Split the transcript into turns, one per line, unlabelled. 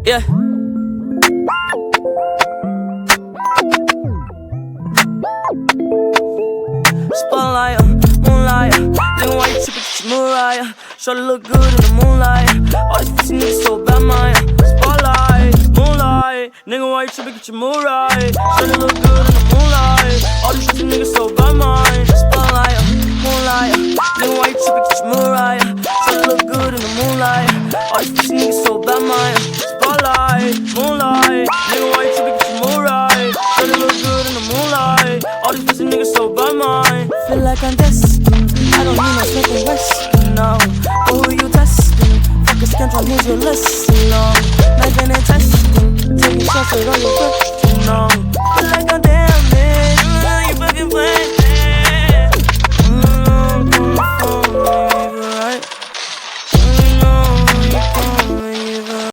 Yeah. Spotlight, moonlight. Nigga, why you trippin'? Get your Mariah. Shorty look good in the moonlight. All these pussy niggas so bad, Maya. Spotlight, moonlight. Nigga, why you trippin'? Get your Mariah. Shorty look good in the moonlight. All these pussy niggas so bad, Maya. Spotlight, moonlight. Nigga, why you trippin'? Get your Mariah. Shorty look good in the moonlight. All these pussy niggas so bad, Maya. Spotlight, moonlight. Nigga, why you trippin'? Get your Mariah. Shorty look good in the moonlight. All these pussy niggas so bad, Maya.
Feel like I'm destined. I don't need no Smith & Wesson, no. But who you testing? Fuck a scantron, here's your lesson, no. Making it testing. Taking shots with all your questions, no.